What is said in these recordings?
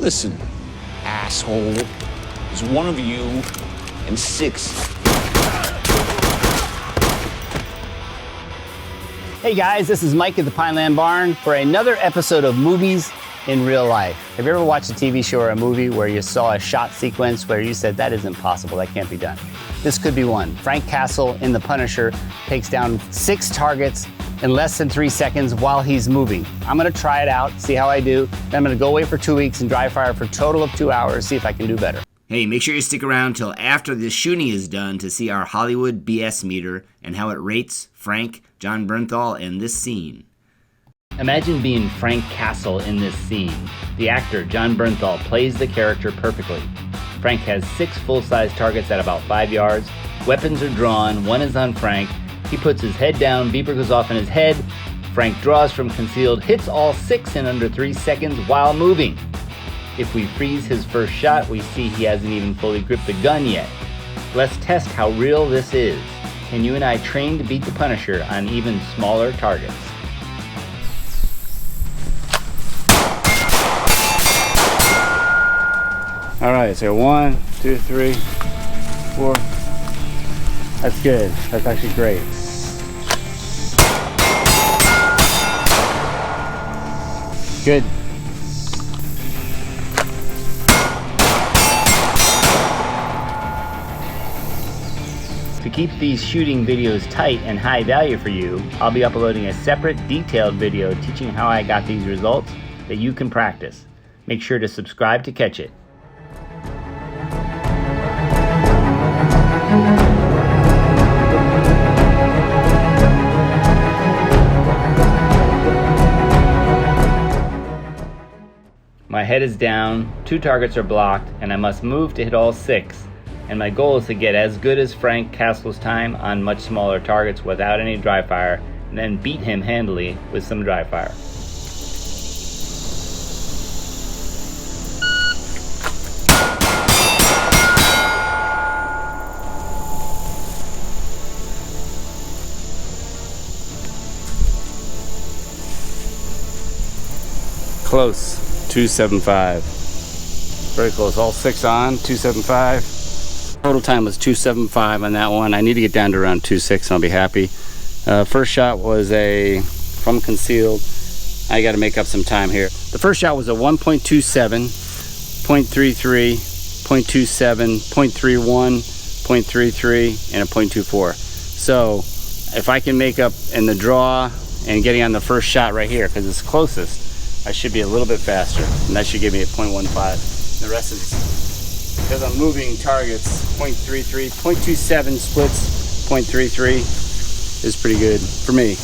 Listen, asshole. There's one of you and 6. Hey guys, this is Mike at the Pineland Barn for another episode of Movies in Real Life. Have you ever watched a TV show or a movie where you saw a shot sequence where you said, that isn't possible, that can't be done? This could be one. Frank Castle in The Punisher takes down 6 targets in less than 3 seconds while he's moving. I'm gonna try it out, see how I do. Then I'm gonna go away for 2 weeks and dry fire for a total of 2 hours, see if I can do better. Hey, make sure you stick around till after the shooting is done to see our Hollywood BS meter and how it rates Frank, John Bernthal, in this scene. Imagine being Frank Castle in this scene. The actor, John Bernthal, plays the character perfectly. Frank has 6 full-size targets at about 5 yards. Weapons are drawn, one is on Frank. He puts his head down, beeper goes off in his head. Frank draws from concealed, hits all 6 in under 3 seconds while moving. If we freeze his first shot, we see he hasn't even fully gripped the gun yet. Let's test how real this is. Can you and I train to beat the Punisher on even smaller targets? All right, so 1, 2, 3, 4. That's good. That's actually great. Good. To keep these shooting videos tight and high value for you, I'll be uploading a separate detailed video teaching how I got these results that you can practice. Make sure to subscribe to catch it. My head is down, 2 targets are blocked, and I must move to hit all 6. And my goal is to get as good as Frank Castle's time on much smaller targets without any dry fire, and then beat him handily with some dry fire. Close. 275. Very close. All 6 on. 275. Total time was 275 on that one. I need to get down to around 2.6 and I'll be happy. First shot was from concealed. I got to make up some time here. The first shot was a 1.27, 0.33, 0.27, 0.31, 0.33, and a 0.24. So if I can make up in the draw and getting on the first shot right here, because it's closest, I should be a little bit faster, and that should give me a 0.15. The rest is, because I'm moving targets, 0.33, 0.27 splits, 0.33 is pretty good for me.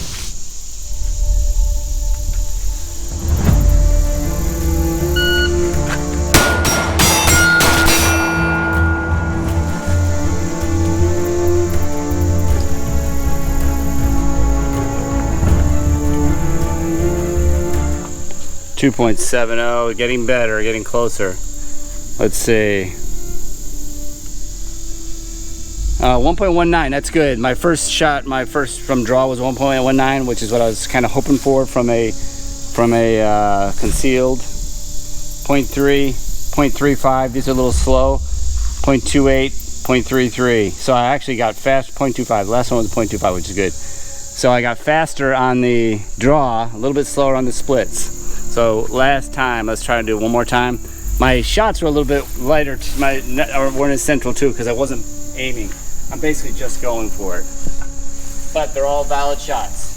.70, getting better, getting closer. Let's see. 1.19, that's good. My first shot, my first from draw was 1.19, which is what I was kind of hoping for from a concealed. 0.3, 0.35, these are a little slow. 0.28, 0.33. So I actually got fast, 0.25. The last one was 0.25, which is good. So I got faster on the draw, a little bit slower on the splits. So last time, let's try to do it one more time. My shots were a little bit lighter, weren't as central too, because I wasn't aiming. I'm basically just going for it. But they're all valid shots.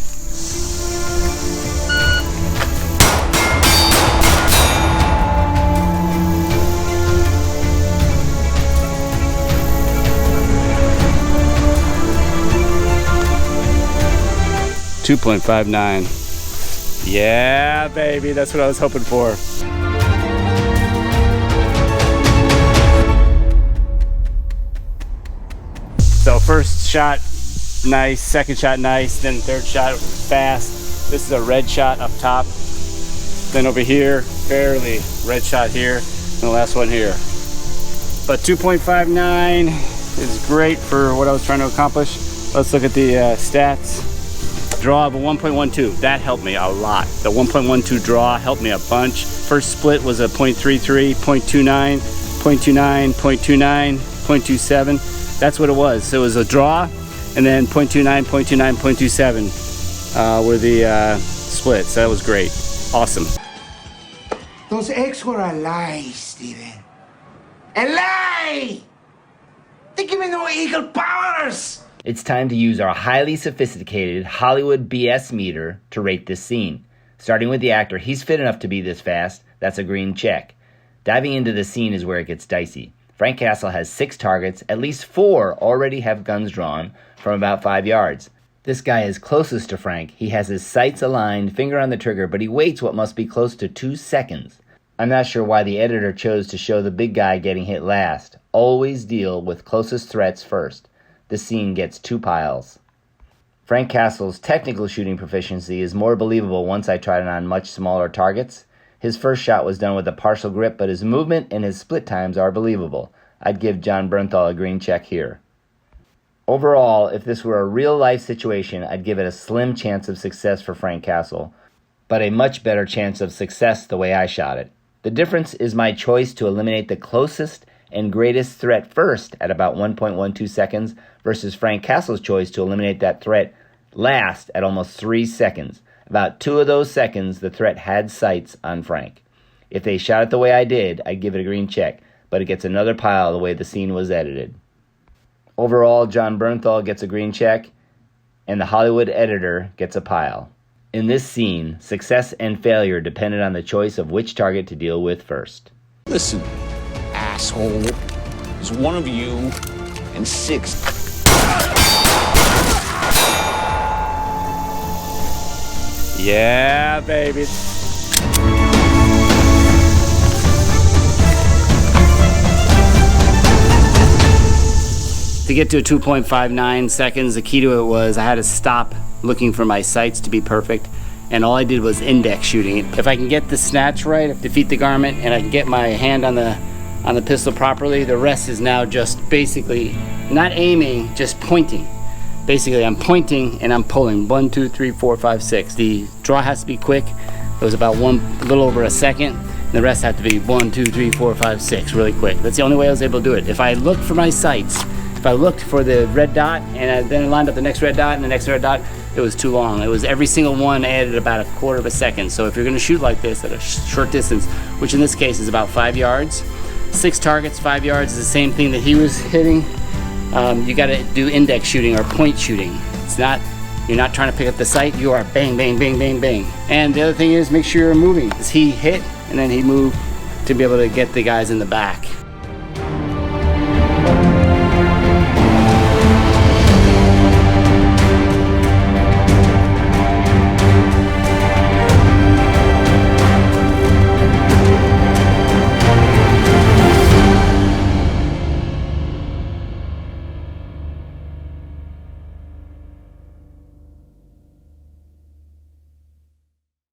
.59. Yeah, baby, that's what I was hoping for. So first shot, nice. Second shot, nice. Then third shot, fast. This is a red shot up top. Then over here, barely red shot here. And the last one here. But 2.59 is great for what I was trying to accomplish. Let's look at the stats. Draw of a 1.12, that helped me a lot. The 1.12 draw helped me a bunch. First split was a 0.33, 0.29, 0.29, 0.29, 0.27. That's what it was. So it was a draw, and then 0.29, 0.29, 0.27 were the splits. That was great. Awesome. Those eggs were a lie, Steven. A lie! They give me no eagle powers! It's time to use our highly sophisticated Hollywood BS meter to rate this scene. Starting with the actor, he's fit enough to be this fast. That's a green check. Diving into the scene is where it gets dicey. Frank Castle has 6 targets. At least 4 already have guns drawn from about 5 yards. This guy is closest to Frank. He has his sights aligned, finger on the trigger, but he waits what must be close to 2 seconds. I'm not sure why the editor chose to show the big guy getting hit last. Always deal with closest threats first. The scene gets 2 piles. Frank Castle's technical shooting proficiency is more believable once I tried it on much smaller targets. His first shot was done with a partial grip, but his movement and his split times are believable. I'd give John Bernthal a green check here. Overall, if this were a real-life situation, I'd give it a slim chance of success for Frank Castle, but a much better chance of success the way I shot it. The difference is my choice to eliminate the closest and greatest threat first at about 1.12 seconds versus Frank Castle's choice to eliminate that threat last at almost 3 seconds. About 2 of those seconds, the threat had sights on Frank. If they shot it the way I did, I'd give it a green check, but it gets another pile the way the scene was edited. Overall, John Bernthal gets a green check, and the Hollywood editor gets a pile. In this scene, success and failure depended on the choice of which target to deal with first. Listen, asshole. There's one of you and 6. Yeah, baby. To get to a 2.59 seconds, the key to it was I had to stop looking for my sights to be perfect, and all I did was index shooting it. If I can get the snatch right, defeat the garment, and I can get my hand on the pistol properly, the rest is now just basically not aiming, just pointing. Basically, I'm pointing and I'm pulling. 1, 2, 3, 4, 5, 6. The draw has to be quick. It was about a little over a second. And the rest had to be 1, 2, 3, 4, 5, 6, really quick. That's the only way I was able to do it. If I looked for my sights, if I looked for the red dot and I then lined up the next red dot and the next red dot, it was too long. It was every single one added about a quarter of a second. So if you're gonna shoot like this at a short distance, which in this case is about 5 yards, 6 targets, 5 yards is the same thing that he was hitting. You gotta do index shooting or point shooting. You're not trying to pick up the sight, you are bang, bang, bang, bang, bang. And the other thing is make sure you're moving. He hit and then he moved to be able to get the guys in the back.